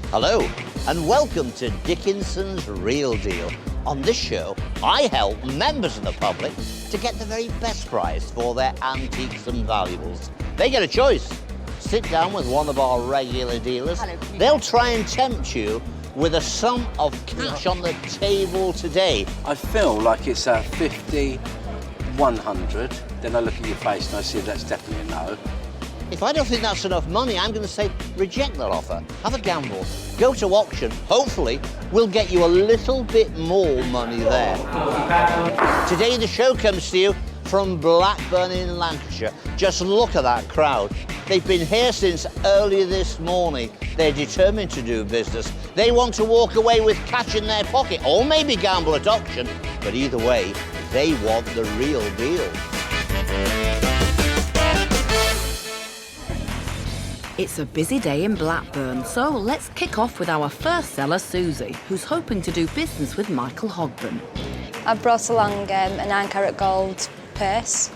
Hello, and welcome to Dickinson's Real Deal. On this show, I help members of the public to get the very best price for their antiques and valuables. They get a choice. Sit down with one of our regular dealers. They'll try and tempt you with a sum of cash on the table today. I feel like it's a 50, 100. Then I look at your face and I see that's definitely a no. If I don't think that's enough money, I'm going to say reject that offer. Have a gamble. Go to auction. Hopefully, we'll get you a little bit more money there. Today, the show comes to you from Blackburn in Lancashire. Just look at that crowd. They've been here since early this morning. They're determined to do business. They want to walk away with cash in their pocket, or maybe gamble at auction. But either way, they want the real deal. It's a busy day in Blackburn, so let's kick off with our first seller, Susie, who's hoping to do business with Michael Hogben. I've brought along a 9-carat gold purse.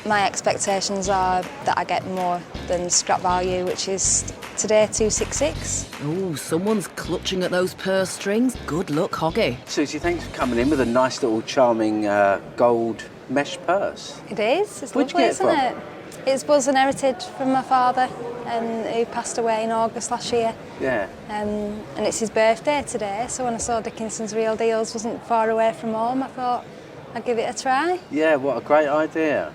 My expectations are that I get more than scrap value, which is today 266. Oh, someone's clutching at those purse strings. Good luck, Hoggy. Susie, thanks for coming in with a nice little charming gold mesh purse. It is. It's Where'd you lovely, get it isn't from? it? It was inherited from my father, who passed away in August last year. Yeah. And it's his birthday today, so when I saw Dickinson's Real Deals wasn't far away from home, I thought I'd give it a try. Yeah, what a great idea.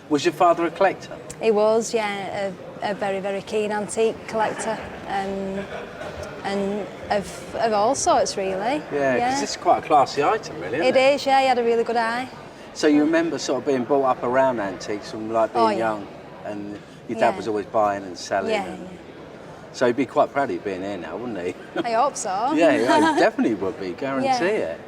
Was your father a collector? He was, yeah, a very, very keen antique collector, and of all sorts, really. Yeah, because it's quite a classy item, really, isn't It is, yeah, he had a really good eye. So you remember sort of being brought up around antiques from like being young, and your dad was always buying and selling. Yeah. So he'd be quite proud of you being here now, wouldn't he? I hope so. Yeah, he definitely would be, guarantee it.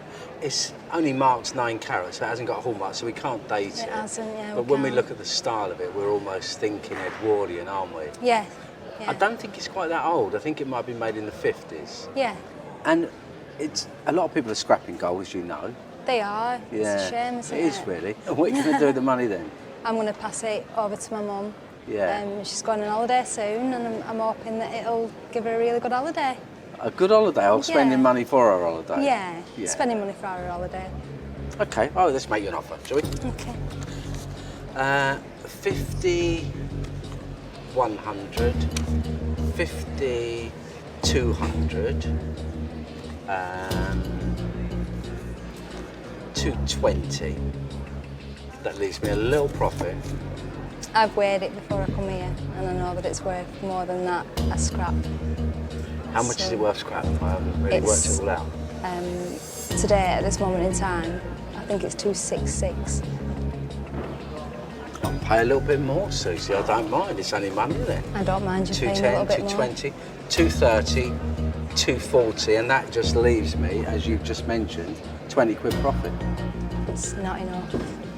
It's only marked 9 carats, so it hasn't got a hallmark, so we can't date it. It hasn't, yeah. But when we look at the style of it, we're almost thinking Edwardian, aren't we? Yeah. I don't think it's quite that old. I think it might be made in the 50s. Yeah. And it's a lot of people are scrapping gold, as you know. They are. Yeah. It's a shame, isn't it? It is, really. What are you going to do with the money then? I'm going to pass it over to my mum. Yeah. She's going on holiday soon, and I'm hoping that it'll give her a really good holiday. A good holiday, or spending money for her holiday? Yeah, spending money for her holiday. OK, oh, let's make you an offer, shall we? OK. 50, 100, 50, 200, 220. That leaves me a little profit. I've weighed it before I come here, and I know that it's worth more than that a scrap. How much is it worth scrap? I haven't really worked it all out. Today, at this moment in time, I think it's 266. I'll pay a little bit more, Susie. I don't mind. It's only money, isn't it? I don't mind you paying a little bit more. 220, 230, 240, and that just leaves me, as you've just mentioned, 20 quid profit. It's not enough.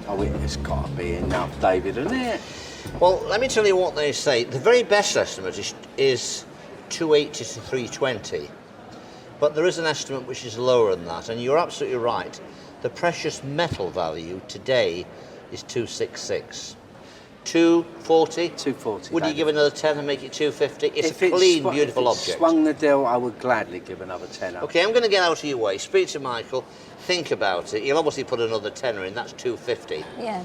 Oh, it's got to be enough, David, isn't it? Well, let me tell you what they say. The very best estimate is 280 to 320. But there is an estimate which is lower than that, and you're absolutely right. The precious metal value today is 266. 240? 240. Would you give another 10 and make it 250? It's If a clean, if beautiful it object. Swung the deal, I would gladly give another tenner. OK, I'm going to get out of your way. Speak to Michael. Think about it. You'll obviously put another tenner in. That's 250. Yeah.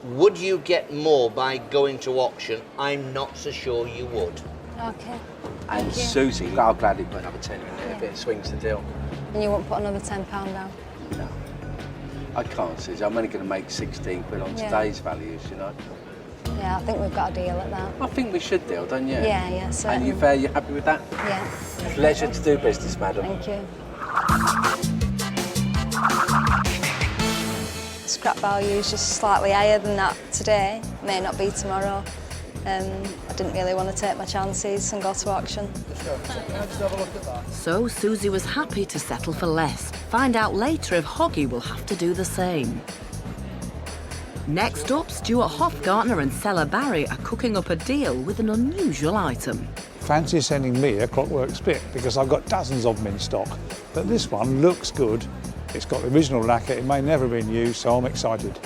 Would you get more by going to auction? I'm not so sure you would. OK. And Thank you. Susie, I'll gladly put another tenner in there if it swings the deal. And you won't put another £10 down? No. I can't, Susie. I'm only going to make 16 quid on today's values, you know. Yeah, I think we've got a deal at that. I think we should deal, don't you? Yeah, certainly. And you happy with that? Yeah. Pleasure to do business, madam. Thank you. Scrap value is just slightly higher than that today. May not be tomorrow. I didn't really want to take my chances and go to auction. So Susie was happy to settle for less. Find out later if Hoggy will have to do the same. Next up, Stuart Hofgartner and seller Barry are cooking up a deal with an unusual item. Fancy sending me a Clockwork spit because I've got dozens of them in stock. But this one looks good. It's got the original lacquer, it may never have been used, so I'm excited.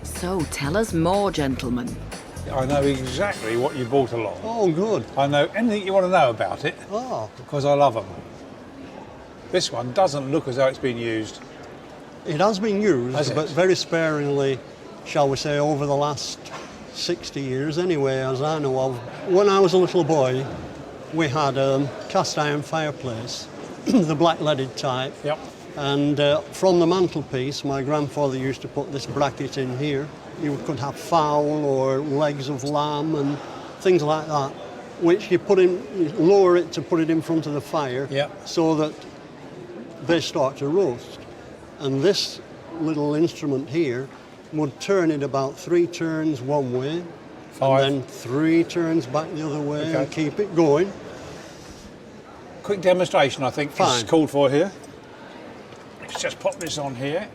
So tell us more, gentlemen. I know exactly what you brought along. Oh, good. I know anything you want to know about it Oh, because I love them. This one doesn't look as though it's been used. it has been used, Has it? but very sparingly, shall we say, over the last 60 years anyway, as I know of. When I was a little boy, we had a cast iron fireplace, the black leaded type. Yep. And from the mantelpiece, my grandfather used to put this bracket in here. You could have fowl or legs of lamb and things like that, which you lower it to put it in front of the fire, Yep. so that they start to roast. And this little instrument here would turn it about 3 turns one way, 5. and then 3 turns back the other way, Okay. and keep it going. Quick demonstration, I think, Fine. is called for here. Let's just pop this on here.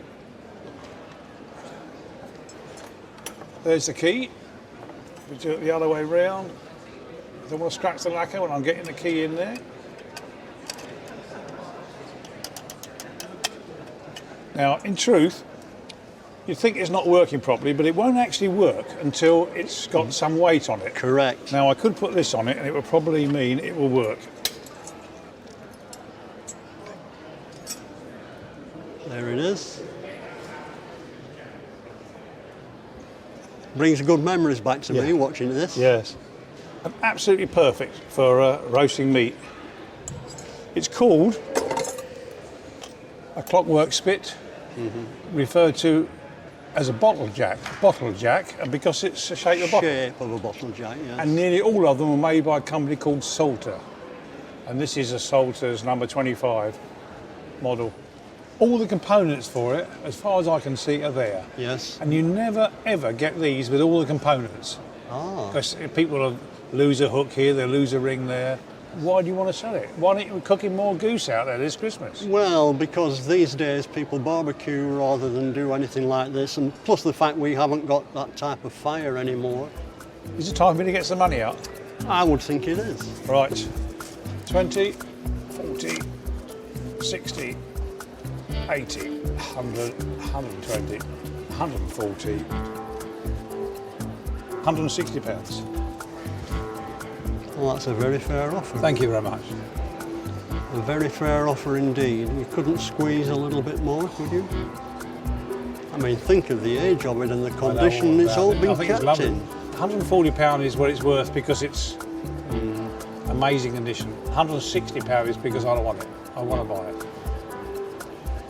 There's the key. We do it the other way round. I don't want to scratch the lacquer when I'm getting the key in there. Now, in truth, you'd think it's not working properly, but it won't actually work until it's got some weight on it. Correct. Now, I could put this on it and it would probably mean it will work. There it is. Brings good memories back to me watching this. Yes. And absolutely perfect for roasting meat. It's called a clockwork spit, referred to as a bottle jack, and because it's the shape of a bottle. Shape of a bottle jack, yes. And nearly all of them are made by a company called Salter. And this is a Salter's number 25 model. All the components for it, as far as I can see, are there. Yes. And you never ever get these with all the components. Ah. Because people will lose a hook here, they'll lose a ring there. Why do you want to sell it? Why aren't you cooking more goose out there this Christmas? Well, because these days people barbecue rather than do anything like this, and plus the fact we haven't got that type of fire anymore. Is it time for me to get some money out? I would think it is. Right. 20, 40, 60, 80, 100, 120, 140, 160 pounds. Well, that's a very fair offer. Thank you very much. A very fair offer indeed. You couldn't squeeze a little bit more, could you? I mean, think of the age of it and the condition it's all been kept in. £140 is what it's worth because it's amazing condition. £160 is because I don't want it. I want to buy it.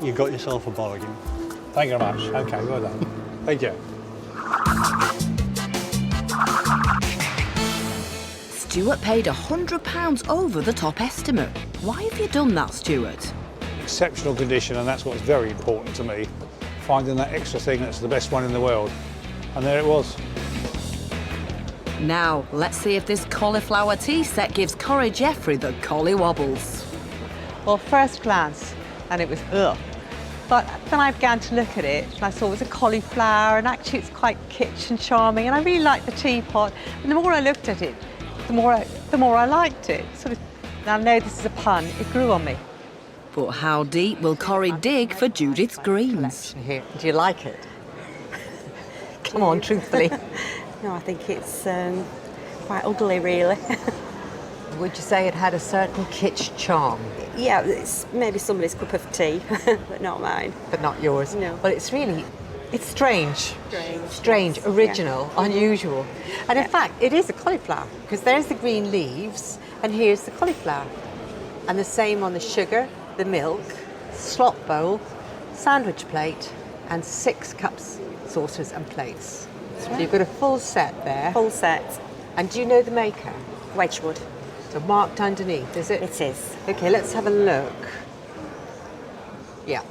You got yourself a bargain. Thank you very much. Okay, well done. Thank you. Stuart paid £100 over the top estimate. Why have you done that, Stuart? Exceptional condition, and that's what's very important to me. Finding that extra thing that's the best one in the world. And there it was. Now, let's see if this cauliflower tea set gives Corrie Jeffrey the collie wobbles. Well, first glance, and it was ugh. But then I began to look at it, and I saw it was a cauliflower, and actually it's quite kitchen charming, and I really liked the teapot. And the more I looked at it, the more I liked it. Sort of, now I know this is a pun, it grew on me. But how deep will Corrie dig for Judith's greens? Here, do you like it? Come on, truthfully. No, I think it's quite ugly, really. Would you say it had a certain kitsch charm? Yeah, it's maybe somebody's cup of tea, but not mine. But not yours? No. Well, it's really, it's strange. Strange, Original, yeah. unusual. And in Yeah. fact, it is a cauliflower, because there's the green leaves, and here's the cauliflower. And the same on the sugar, the milk, slop bowl, sandwich plate, and 6 cups, saucers and plates. So you've got a full set there. Full set. And do you know the maker? Wedgwood. So marked underneath, is it? It is. Okay, let's have a look. Yeah,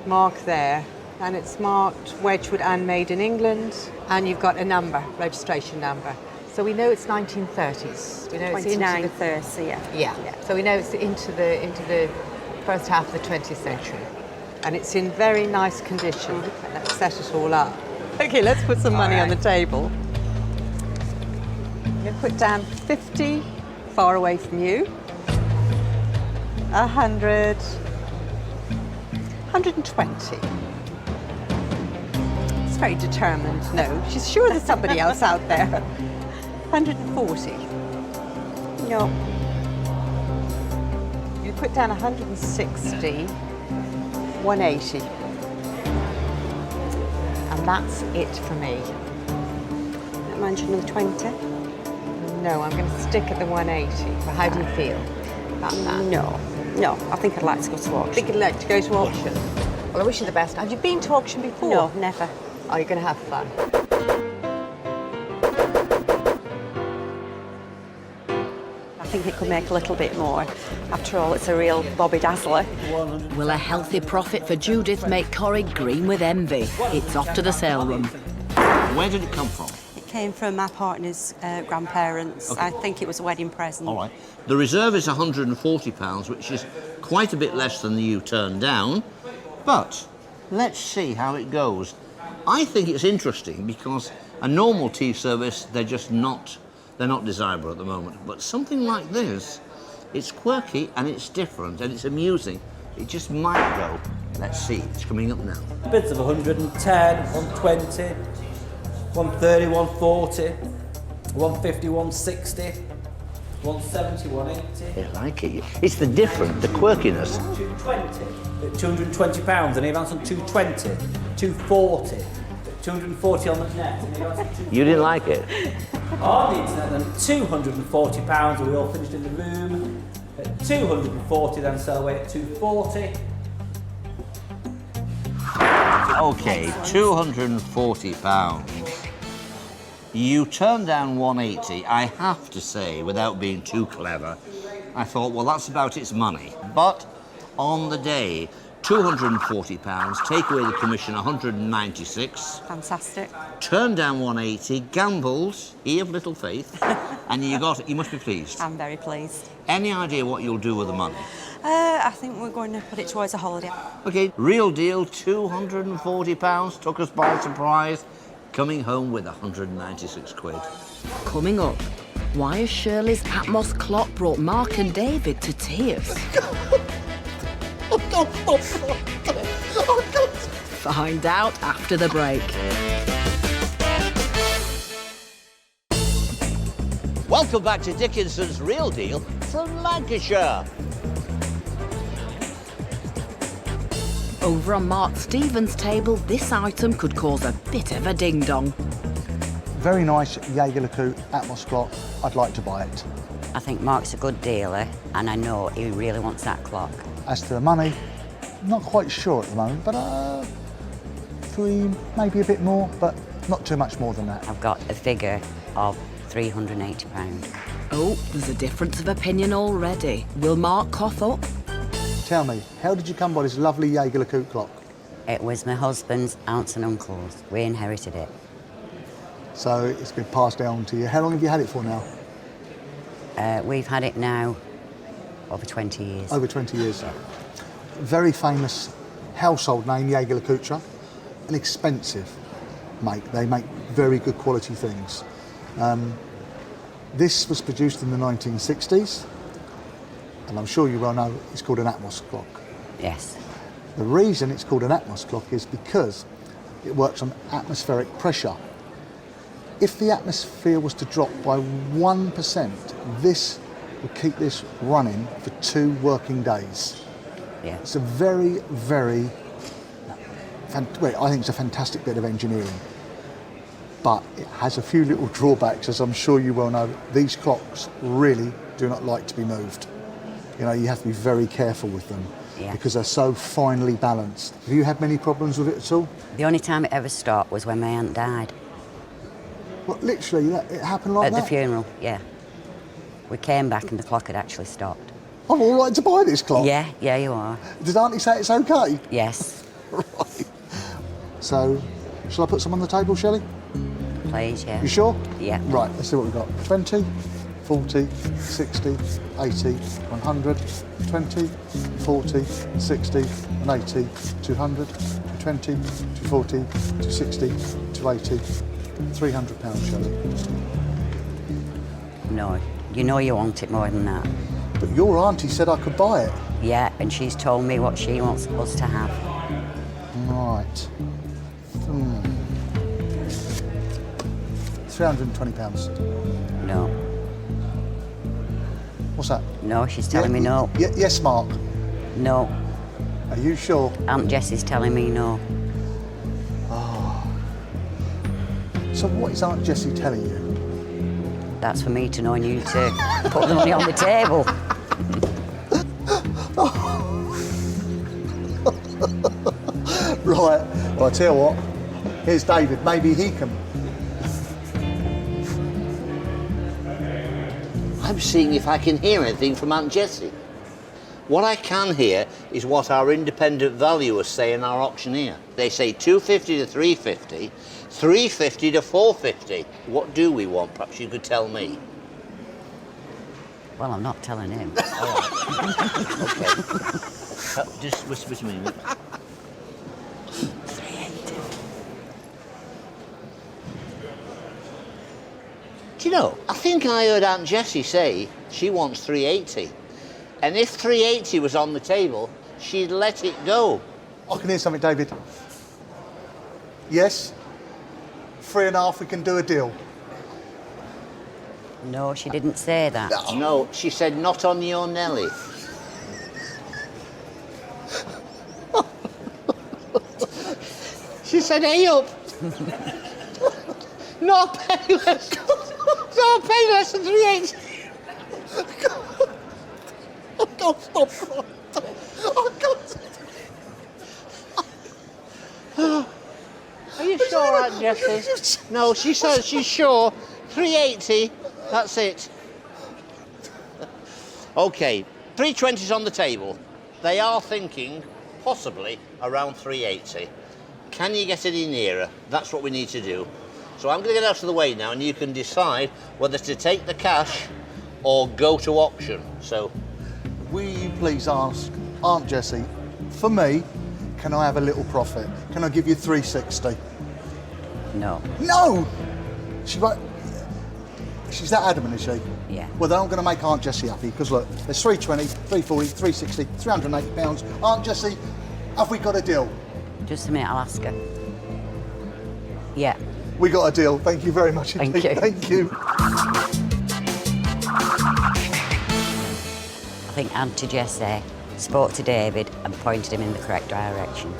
mark there. And it's marked Wedgwood and made in England. And you've got a number, registration number. So we know it's 1930s. We know it's into 2930, yeah. yeah. So we know it's into the first half of the 20th century. And it's in very nice condition. Let's set it all up. Okay, let's put some money on the right. table. You put down 50, far away from you. 100, 120. It's very determined. No, she's sure there's somebody else out there. 140. No. You put down 160, 180. And that's it for me. That man's another 20. No, I'm going to stick at the 180. But how do you feel about that? No. No, I think I'd like to go to auction. I think you'd like to go to auction. Well, I wish you the best. Have you been to auction before? No, never. Oh, you're going to have fun. I think it could make a little bit more. After all, it's a real Bobby Dazzler. Will a healthy profit for Judith make Corrie green with envy? It's off to the sale room. Where did it come from? It came from my partner's grandparents. Okay. I think it was a wedding present. All right. The reserve is £140, which is quite a bit less than the you turned down. But let's see how it goes. I think it's interesting because a normal tea service, they're not desirable at the moment. But something like this, it's quirky and it's different and it's amusing. It just might go. Let's see, it's coming up now. Bids of 110, 120, 130, 140, 150, 160, 170, 180. I like it. It's the different, the quirkiness. 220 £220, and he advanced on 220, 240, 240 on the net, and he advanced on 240. You didn't like it? On the internet, then £240, and we all finished in the room. At 240, then sell away at 240. Okay, £240. You turned down 180. I have to say, without being too clever, I thought, well, that's about its money. But on the day, £240, take away the commission, 196. Fantastic. Turned down 180, gambled, ye of little faith, and you must be pleased. I'm very pleased. Any idea what you'll do with the money? I think we're going to put it towards a holiday. Okay, real deal, £240, took us by surprise, coming home with 196 quid. Coming up, why has Shirley's Atmos clock brought Mark and David to tears? Find out after the break. Welcome back to Dickinson's Real Deal from Lancashire. Over on Mark Stevens' table, this item could cause a bit of a ding-dong. Very nice Jaeger-LeCoultre Atmos clock. I'd like to buy it. I think Mark's a good dealer, and I know he really wants that clock. As to the money, not quite sure at the moment, but 3, maybe a bit more, but not too much more than that. I've got a figure of £380. Oh, there's a difference of opinion already. Will Mark cough up? Tell me, how did you come by this lovely Jaeger-LeCoultre clock? It was my husband's aunts and uncles. We inherited it. So it's been passed down to you. How long have you had it for now? We've had it now over 20 years. Over 20 years. Very famous household name, Jaeger-LeCoultre. An expensive make. They make very good quality things. This was produced in the 1960s, and I'm sure you well know it's called an Atmos clock. Yes. The reason it's called an Atmos clock is because it works on atmospheric pressure. If the atmosphere was to drop by 1%, this would keep this running for 2 working days. Yeah. It's a very, very, well, I think it's a fantastic bit of engineering. But it has a few little drawbacks, as I'm sure you well know. These clocks really do not like to be moved. You know, you have to be very careful with them because they're so finely balanced. Have you had many problems with it at all? The only time it ever stopped was when my aunt died. Well, literally, it happened like that? At the funeral, yeah. We came back and the clock had actually stopped. I'm all right to buy this clock? Yeah, you are. Does Auntie say it's okay? Yes. Right. So, shall I put some on the table, Shelley? Please, yeah. You sure? Yeah. Right, let's see what we've got. 20, 40, 60, 80, 100, 20, 40, 60, and 80, 200, 220, 240, 260, 280, £300, Shelley. No, you know you want it more than that. But your auntie said I could buy it. Yeah, and she's told me what she wants us to have. Right. £320. No. What's that? No, she's telling me no. Yes, Mark. No. Are you sure? Aunt Jessie's telling me no. So what is Aunt Jessie telling you? That's for me to know and you to put the money on the table. Right, well, I tell you what, here's David, maybe he can. I'm seeing if I can hear anything from Aunt Jessie. What I can hear is what our independent valuers say in our auctioneer. They say 250 to 350, 350 to 450. What do we want? Perhaps you could tell me. Well, I'm not telling him. All right. Okay. Just whisper to me. 380. Do you know, I think I heard Aunt Jessie say she wants 380. And if 380 was on the table, she'd let it go. I can hear something, David. Yes? 3.5, we can do a deal. No, she didn't say that. No, she said not on your Nelly. She said, hey up. No pay less. No pay less than 380. Oh, God, stop crying. Oh, God. Are you sure, Aunt Jessie? No, she says she's sure. 380, that's it. OK, 320's on the table. They are thinking, possibly, around 380. Can you get any nearer? That's what we need to do. So I'm going to get out of the way now, and you can decide whether to take the cash or go to auction. So, Will you please ask Aunt Jessie, for me, can I have a little profit? Can I give you 360? No. No! She won't. She's that adamant, is she? Yeah. Well, then I'm going to make Aunt Jessie happy, because look, there's 320, 340, 360, £380. Aunt Jessie, have we got a deal? Just a minute, I'll ask her. Yeah. We got a deal. Thank you very much Thank indeed. you. Thank you. I think Auntie Jessie spoke to David and pointed him in the correct direction.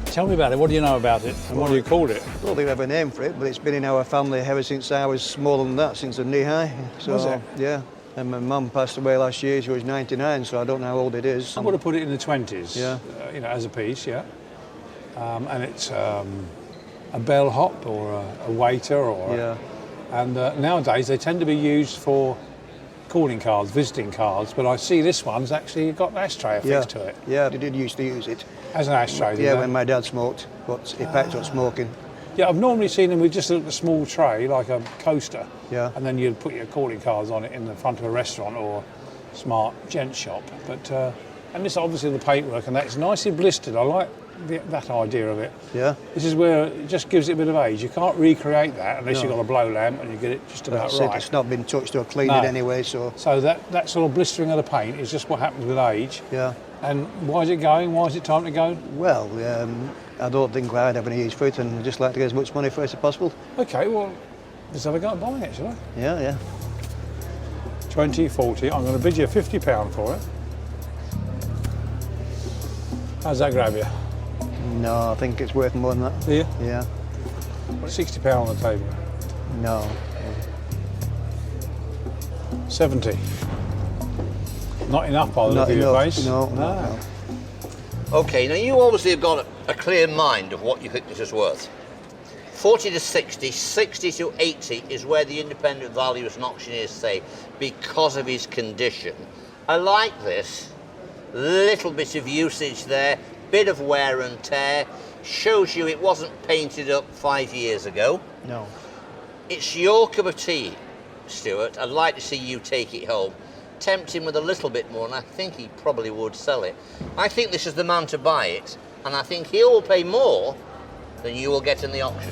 Tell me about it. What do you know about it? And what do you call it? I don't think we have a name for it, but it's been in our family ever since I was smaller than that, since I'm knee-high. So, Was it? Yeah. And my mum passed away last year. She was 99, so I don't know how old it is. I would have put it in the 20s, Yeah. you know, as a piece, yeah. And it's a bellhop or a waiter or... Yeah. And nowadays they tend to be used for calling cards, visiting cards, but I see this one's actually got an ashtray affixed to it. Yeah, they did used to use it. As an ashtray, Yeah, when my dad smoked, but he packed up smoking. Yeah, I've normally seen them with just a small tray, like a coaster. Yeah. And then you'd put your calling cards on it in the front of a restaurant or smart gent shop. But and this obviously the paintwork and that's nicely blistered. I like that idea of it. Yeah. This is where it just gives it a bit of age. You can't recreate that unless you've got a blow lamp and you get it just about That's right. it. It's not been touched or cleaned No. anyway, so... So that sort of blistering of the paint is just what happens with age. Yeah. And why is it going? Why is it time to go? Well, I don't think I'd have any use for it, and I'd just like to get as much money for it as possible. OK, well, let's have a go at buying it, shall I? Yeah, yeah. 20, 40. I'm going to bid you £50 for it. How's that grab you? No, I think it's worth more than that. Do you? Yeah. £60 on the table. No. 70. Not enough by the look Not of your enough. face. No. OK, now you obviously have got a clear mind of what you think this is worth. 40 to 60, 60 to 80 is where the independent valuers and auctioneers say because of his condition. I like this. Little bit of usage there, bit of wear and tear. Shows you it wasn't painted up 5 years ago. No. It's your cup of tea, Stuart. I'd like to see you take it home. Tempt him with a little bit more, and I think he probably would sell it. I think this is the man to buy it, and I think he will pay more than you will get in the auction.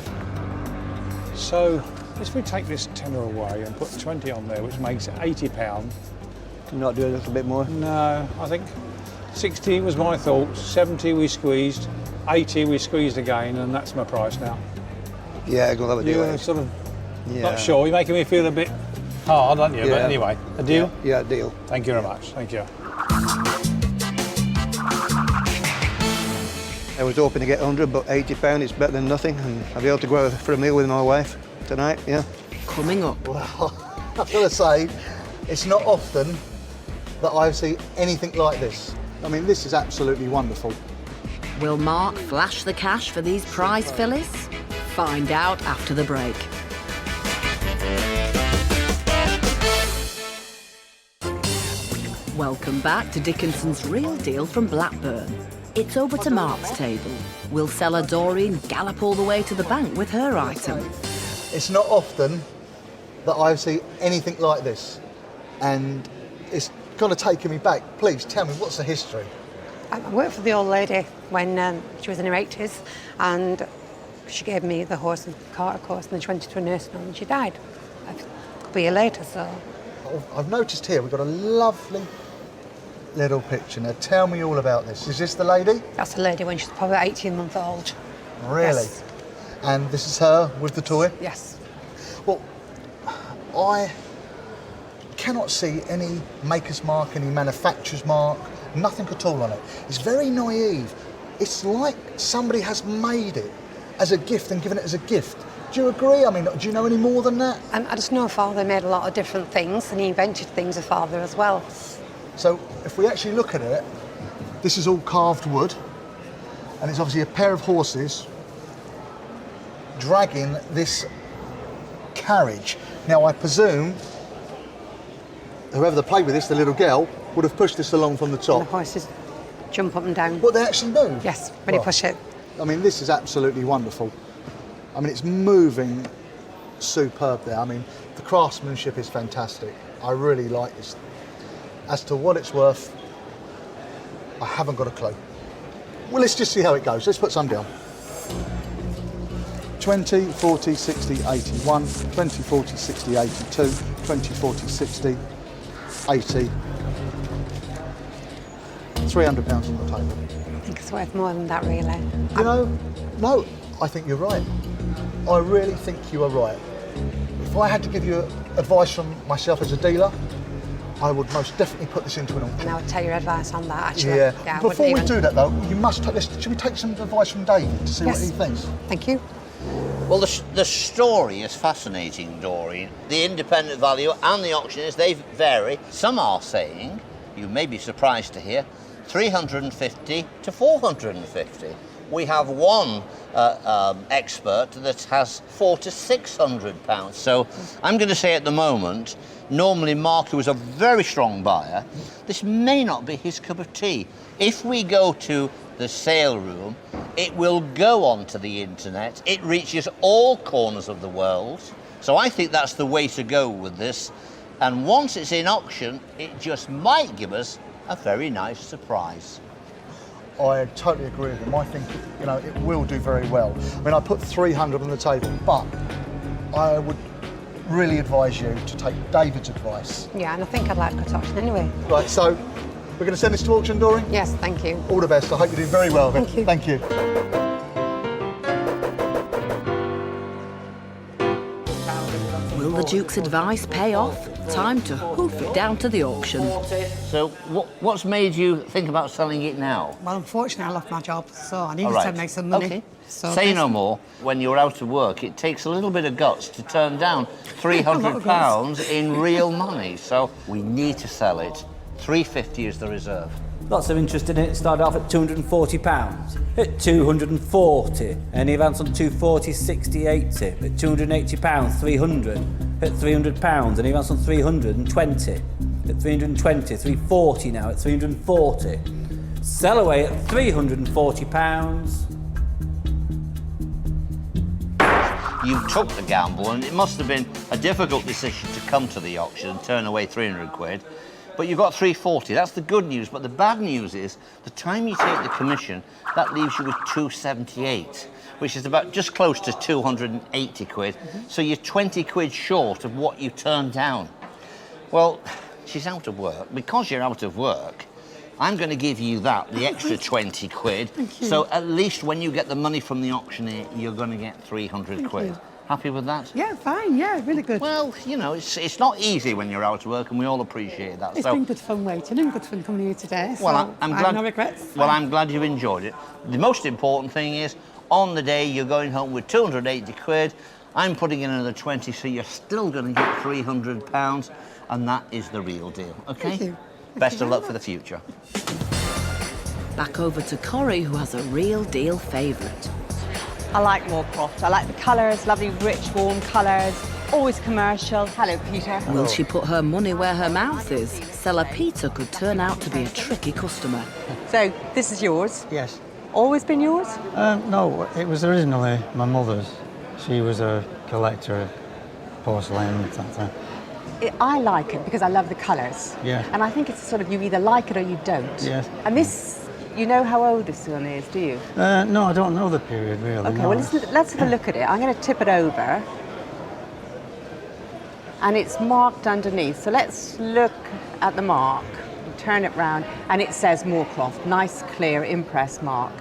So, if we take this tenner away and put 20 on there, which makes it £80. Can you not do a little bit more? No, I think 60 was my thoughts, 70 we squeezed, 80 we squeezed again, and that's my price now. Yeah, go have a deal. You're sort of not sure. You're making me feel a bit hard, aren't you? Yeah. But anyway, a deal? Yeah, deal. Thank you very much. Thank you. I was hoping to get 100, but £80 is better than nothing, and I'll be able to go out for a meal with my wife tonight, yeah. Coming up. Well, I've got to say, it's not often that I see anything like this. I mean, this is absolutely wonderful. Will Mark flash the cash for these prize fillies? Find out after the break. Welcome back to Dickinson's Real Deal from Blackburn. It's over to Mark's table. Will seller Doreen gallop all the way to the bank with her item? It's not often that I see anything like this, and it's kind of taken me back. Please tell me, what's the history? I worked for the old lady when she was in her 80s, and she gave me the horse and cart, of course, and then she went into a nursing home and she died a couple of years later, so. I've noticed here we've got a lovely little picture. Now tell me all about this. Is this the lady? That's the lady when she's probably 18-month-old. Really? Yes. And this is her with the toy? Yes. Well, I cannot see any maker's mark, any manufacturer's mark, nothing at all on it. It's very naive. It's like somebody has made it as a gift and given it as a gift. Do you agree? I mean, do you know any more than that? I just know Father made a lot of different things, and he invented things of Father as well. So if we actually look at it, this is all carved wood, and it's obviously a pair of horses dragging this carriage. Now I presume whoever played with this, the little girl, would have pushed this along from the top. And the horses jump up and down. What, they actually move? Yes, when you push it. I mean, this is absolutely wonderful. I mean, it's moving superb there. I mean, the craftsmanship is fantastic. I really like this. As to what it's worth, I haven't got a clue. Well, let's just see how it goes. Let's put some down. 20, 40, 60, 81, 20, 40, 60, 82, 20, 40, 60, 80. £300 on the table. I think it's worth more than that, really. You know, no, I think you're right. I really think you are right. If I had to give you advice from myself as a dealer, I would most definitely put this into an auction. And I would take your advice on that, actually. Yeah. Before we do that, though, you must take this. Should we take some advice from David to see what he thinks? Thank you. Well, the story is fascinating, Doreen. The independent value and the auctioneers, they vary. Some are saying, you may be surprised to hear, 350 to 450. We have one expert that has £400 to £600. So I'm going to say at the moment, normally Mark, who is a very strong buyer, this may not be his cup of tea. If we go to the sale room, it will go onto the internet. It reaches all corners of the world. So I think that's the way to go with this. And once it's in auction, it just might give us a very nice surprise. I totally agree with him. I think, you know, it will do very well. I mean, I put 300 on the table, but I would really advise you to take David's advice. Yeah, and I think I'd like to cut auction anyway. Right, so we're going to send this to auction, Doreen? Yes, thank you. All the best. I hope you do very well. Thank you. Thank you. Will the Duke's advice pay off? Time to hoof it down to the auction. So what's made you think about selling it now? Well, unfortunately, I lost my job, so I needed All right. to make some money. Okay. So Say no more. When you're out of work, it takes a little bit of guts to turn down £300 in real money. So we need to sell it. 350 is the reserve. Lots of interest in it. It started off at £240. At 240. Any advance on 240, 60, 80. At £280, 300. At £300. Any advance on 320. At 320, 340 now. At 340. Sell away at £340. You took the gamble, and it must have been a difficult decision to come to the auction and turn away 300 quid. But you got 340. That's the good news. But the bad news is, the time you take the commission, that leaves you with 278, which is about just close to 280 quid. So you're 20 quid short of what you turned down. Well, she's out of work. Because you're out of work, I'm going to give you that, the extra 20 quid. Thank you. So at least when you get the money from the auctioneer, you're going to get 300 quid. you. Happy with that? Yeah, fine, yeah, really good. Well, you know, it's not easy when you're out of work, and we all appreciate that. It's been good fun waiting and good fun coming here today. Well, so I'm I glad. have no regrets. Well, I'm glad you've enjoyed it. The most important thing is, on the day, you're going home with 280 quid. I'm putting in another 20, so you're still going to get £300, and that is the real deal. Okay? Thank you. Best of luck for the future. Back over to Corrie, who has a real deal favourite. I like Warcraft. I like the colours, lovely, rich, warm colours. Always commercial. Hello, Peter. Will she put her money where her mouth is? Seller Peter could turn out to be a tricky customer. So, this is yours? Yes. Always been yours? No, it was originally my mother's. She was a collector of porcelain at that time. I like it because I love the colours. Yeah. And I think it's sort of you either like it or you don't. Yes. And this, you know how old this one is, do you? No, I don't know the period really. Okay, no. well let's have a look at it. I'm going to tip it over. And it's marked underneath. So let's look at the mark. Turn it round and it says Moorcroft. Nice, clear, impress mark.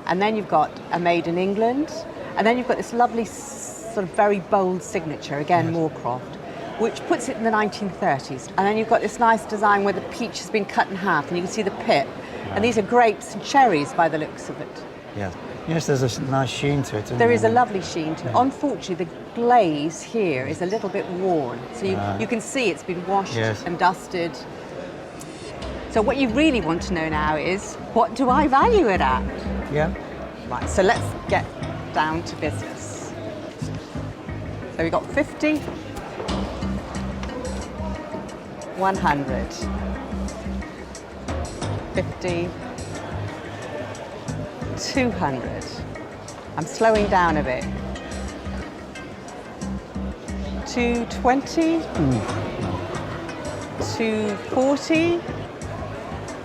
And then you've got a made in England. And then you've got this lovely sort of very bold signature, again, Moorcroft, which puts it in the 1930s. And then you've got this nice design where the peach has been cut in half and you can see the pip. And these are grapes and cherries by the looks of it. Yeah. Yes, there's a nice sheen to it. There is a lovely sheen to it. Unfortunately, the glaze here is a little bit worn. So you can see it's been washed and dusted. So what you really want to know now is, what do I value it at? Yeah. Right, so let's get down to business. So we got 50, 100, 50, 200. I'm slowing down a bit. 220, 240,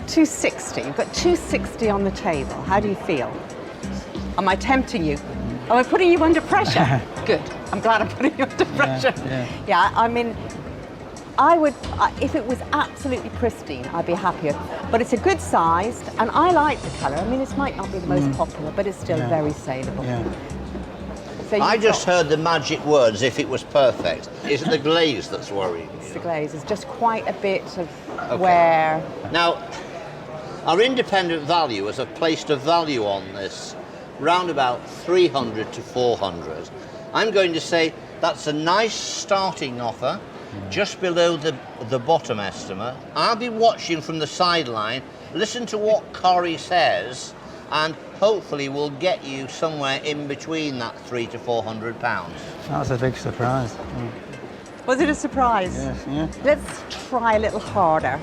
260. You've got 260 on the table. How do you feel? Am I tempting you? Am I putting you under pressure? Good. I'm glad I'm putting you under pressure. Yeah, I mean, I would, if it was absolutely pristine, I'd be happier. But it's a good sized, and I like the colour. I mean, this might not be the most popular, but it's still very saleable. So I just heard the magic words, if it was perfect. Is it the glaze that's worrying you? It's the glaze. It's just quite a bit of wear. Now, our independent valuers have placed a value on this round about 300 to 400. I'm going to say that's a nice starting offer, just below the bottom estimate. I'll be watching from the sideline, listen to what Corrie says, and hopefully we'll get you somewhere in between that £300 to £400. That's a big surprise. Was it a surprise? Yes, yeah. Let's try a little harder.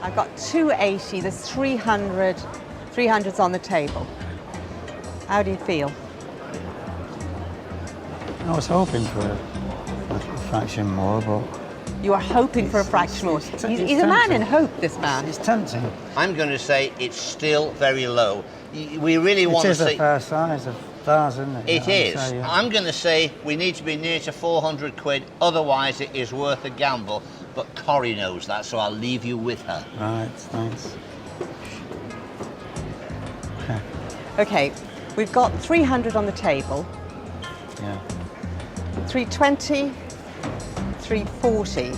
I've got 280, there's 300, 300's on the table. How do you feel? I was hoping for a fraction more, but... You are hoping for a fraction more. He's a man in hope, this man. It's tempting. I'm going to say it's still very low. We really want to see... It is a fair size of ours, isn't it? It is. I'm going to say we need to be near to 400 quid, otherwise it is worth a gamble. But Corrie knows that, so I'll leave you with her. Right, thanks. Okay, we've got 300 on the table. Yeah. 320, 340,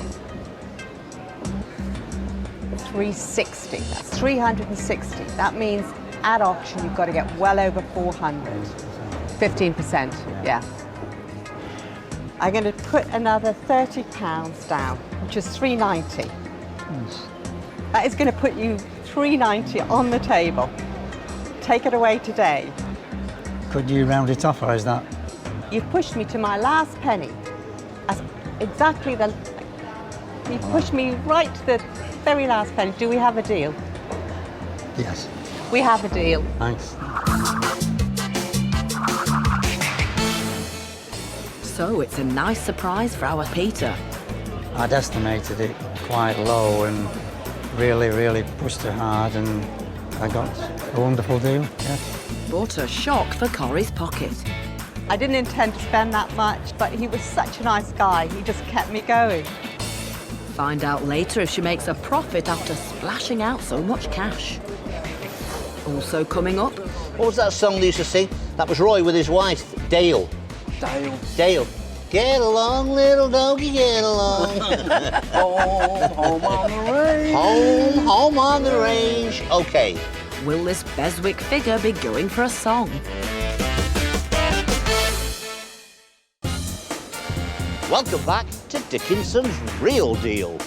360. That's 360. That means at auction you've got to get well over 400. 15%, yeah. I'm going to put another £30 down, which is 390. That is going to put you 390 on the table. Take it away today. Could you round it off, or is that... You've pushed me to my last penny. That's exactly the... You've pushed me right to the very last penny. Do we have a deal? Yes. We have a deal. Thanks. So it's a nice surprise for our Peter. I'd estimated it quite low and really pushed it hard, and I got a wonderful deal, yeah. But a shock for Corrie's pocket. I didn't intend to spend that much, but he was such a nice guy. He just kept me going. Find out later if she makes a profit after splashing out so much cash. Also coming up... What was that song they used to sing? That was Roy with his wife, Dale. Dale. Dale. Get along, little doggy, get along. Home on the range. Home on the range. OK. Will this Beswick figure be going for a song? Welcome back to Dickinson's Real Deal.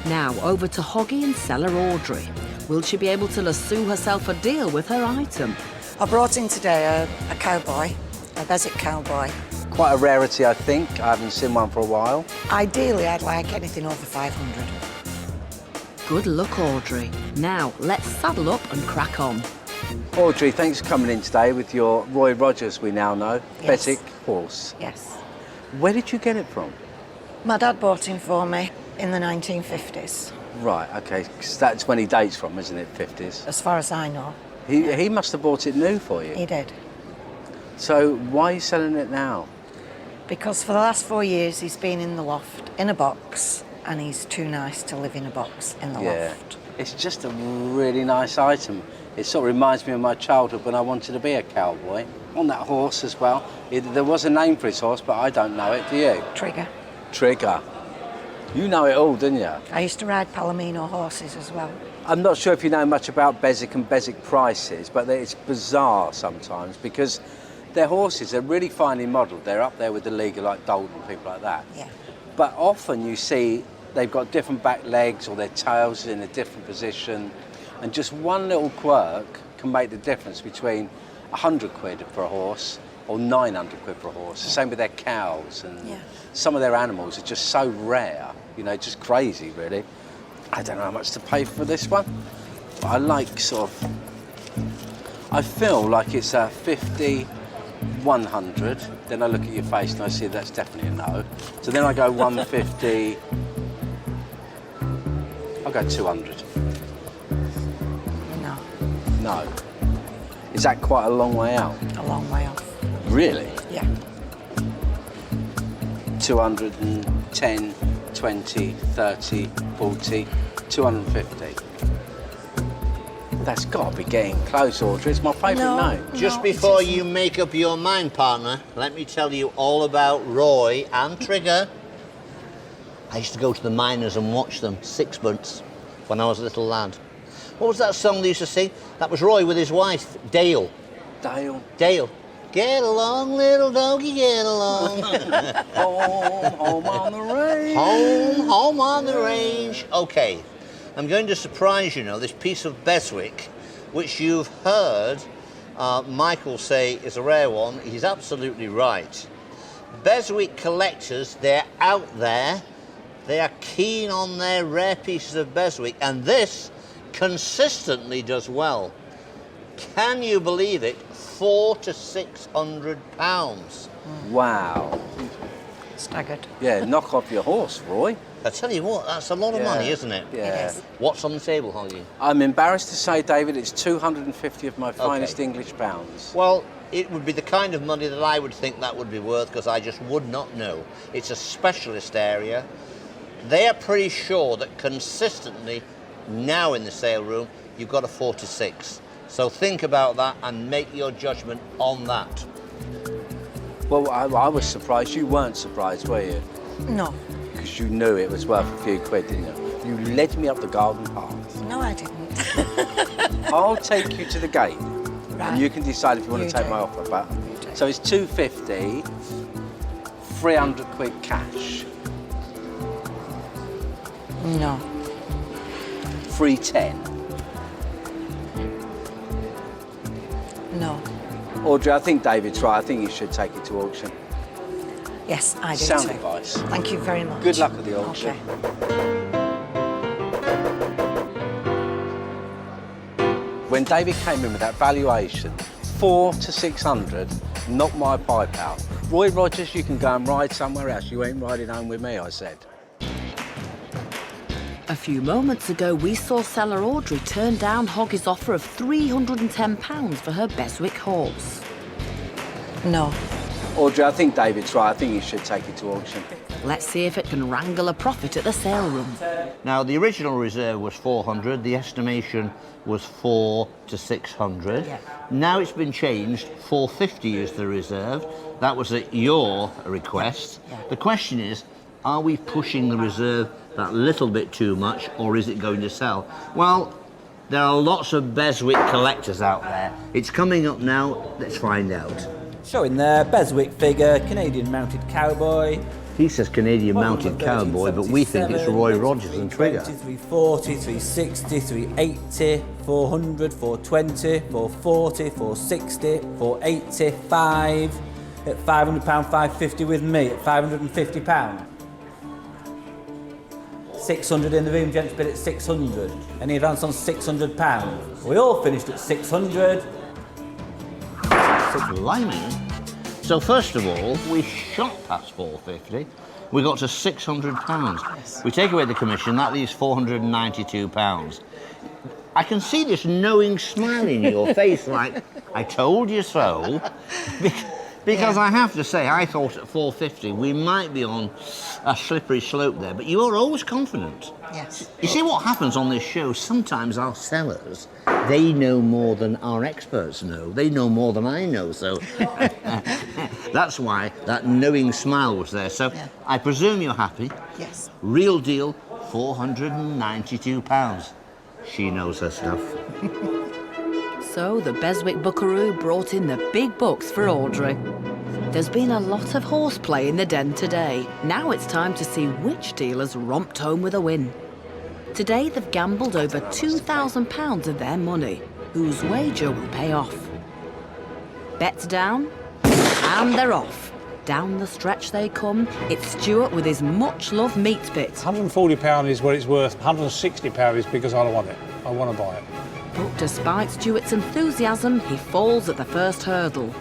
Now over to Hoggy and seller Audrey. Will she be able to lasso herself a deal with her item? I brought in today a cowboy, a Beswick cowboy. Quite a rarity, I think. I haven't seen one for a while. Ideally, I'd like anything over 500. Good luck, Audrey. Now, let's saddle up and crack on. Audrey, thanks for coming in today with your Roy Rogers, we now know, Yes. Beswick horse. Yes. Where did you get it from? My dad bought him for me in the 1950s. Right, OK, 'cause that's when he dates from, isn't it, 50s? As far as I know. He must have bought it new for you. He did. So why are you selling it now? Because for the last 4 years, he's been in the loft, in a box, and he's too nice to live in a box in the loft. It's just a really nice item. It sort of reminds me of my childhood when I wanted to be a cowboy. On that horse as well. There was a name for his horse, but I don't know it, do you? Trigger. Trigger. You know it all, didn't you? I used to ride Palomino horses as well. I'm not sure if you know much about Beswick and Beswick prices, but it's bizarre sometimes because their horses are really finely modelled. They're up there with the league of like Dalton and people like that. Yeah. But often you see they've got different back legs or their tails in a different position, and just one little quirk can make the difference between 100 quid for a horse or 900 quid for a horse. The same with their cows, and some of their animals are just so rare, you know, just crazy really. I don't know how much to pay for this one, but I like sort of, I feel like it's a 50, 100, then I look at your face and I see that's definitely a no. So then I go 150, I'll go 200. No. No. Is that quite a long way out? A long way off. Really? Yeah. 210, 20, 30, 40, 250. That's got to be getting close, Audrey. It's my favourite name. Just before you make up your mind, partner, let me tell you all about Roy and Trigger. I used to go to the miners and watch them, sixpence, when I was a little lad. What was that song they used to sing? That was Roy with his wife, Dale. Dale. Dale. Get along, little doggy, get along. Home on the range. Home on the range. OK, I'm going to surprise you now, this piece of Beswick, which you've heard Michael say is a rare one. He's absolutely right. Beswick collectors, they're out there. They are keen on their rare pieces of Beswick, and this consistently does well. Can you believe it? £400 to £600. Wow. Staggered. Yeah, knock off your horse, Roy. I tell you what, that's a lot of money, isn't it? Yeah. It is. What's on the table, Hoggy? I'm embarrassed to say, David, it's 250 of my finest English pounds. Well, it would be the kind of money that I would think that would be worth, because I just would not know. It's a specialist area. They are pretty sure that consistently, now in the sale room, you've got a 4 to 6. So think about that and make your judgment on that. Well, I was surprised. You weren't surprised, were you? No. Because you knew it was worth a few quid, didn't you? You led me up the garden path. No, I didn't. I'll take you to the gate, Right. and you can decide if you want You to take do. my offer. But so it's 250, 300 quid cash. No. 310. No. Audrey, I think David's right. I think you should take it to auction. Yes, I do Sound too. advice. Thank you very much. Good luck at the auction. When David came in with that valuation, 400 to 600, knocked my pipe out. Roy Rogers, you can go and ride somewhere else. You ain't riding home with me, I said. A few moments ago, we saw seller Audrey turn down Hoggy's offer of £310 for her Beswick horse. No. Audrey, I think David's right. I think you should take it to auction. Let's see if it can wrangle a profit at the sale room. Now, the original reserve was 400, the estimation was 400 to 600. Yeah. Now it's been changed, 450 is the reserve. That was at your request. Yeah. The question is, are we pushing the reserve that little bit too much, or is it going to sell? Well, there are lots of Beswick collectors out there. It's coming up now, let's find out. Showing there, Beswick figure, Canadian mounted cowboy. He says Canadian mounted cowboy, but we think it's Roy Rogers and Trigger. 340, 360, 380, 400, 420, 440, 460, 480, 5. At £500, 550 with me at £550. 600 in the room, gents, bid at 600. Any advance on £600? We all finished at 600. Blimey. So first of all, we shot past 450. We got to £600. Yes. We take away the commission, that leaves £492. I can see this knowing smile in your face, like, I told you so. Because I have to say, I thought at 450 we might be on a slippery slope there, but you are always confident. Yes. You see what happens on this show, sometimes our sellers, they know more than our experts know. They know more than I know, so that's why that knowing smile was there. So Yeah. I presume you're happy. Yes. Real deal, £492. She knows her stuff. So the Beswick Buckaroo brought in the big bucks for Audrey. There's been a lot of horseplay in the den today. Now it's time to see which dealers romped home with a win. Today they've gambled over £2,000 of their money, whose wager will pay off. Bets down, and they're off. Down the stretch they come. It's Stuart with his much-loved meat bit. £140 is what it's worth. £160 is because I want it. I want to buy it. But despite Stuart's enthusiasm, he falls at the first hurdle.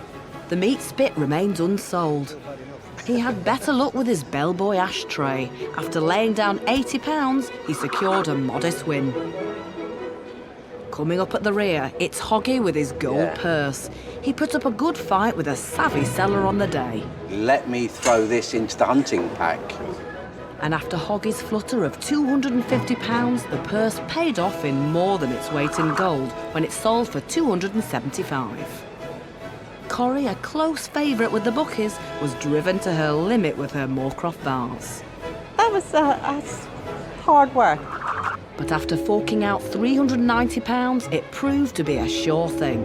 The meat spit remains unsold. He had better luck with his bellboy ashtray. After laying down £80, he secured a modest win. Coming up at the rear, it's Hoggy with his gold purse. He put up a good fight with a savvy seller on the day. Let me throw this into the hunting pack. And after Hoggy's flutter of £250, the purse paid off in more than its weight in gold when it sold for $275. Corrie, a close favourite with the bookies, was driven to her limit with her Warcraft vase. That was hard work. But after forking out £390, it proved to be a sure thing.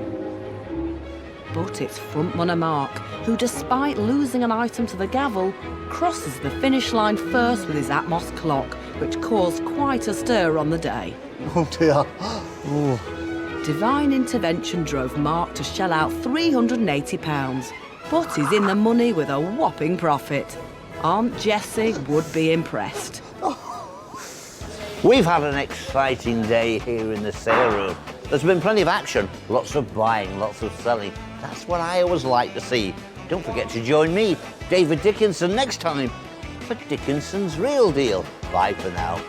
But it's frontrunner Mark, who, despite losing an item to the gavel, crosses the finish line first with his Atmos clock, which caused quite a stir on the day. Oh dear. Oh. Divine intervention drove Mark to shell out £380, but he's in the money with a whopping profit. Aunt Jessie would be impressed. We've had an exciting day here in the sale room. There's been plenty of action, lots of buying, lots of selling. That's what I always like to see. Don't forget to join me, David Dickinson, next time for Dickinson's Real Deal. Bye for now.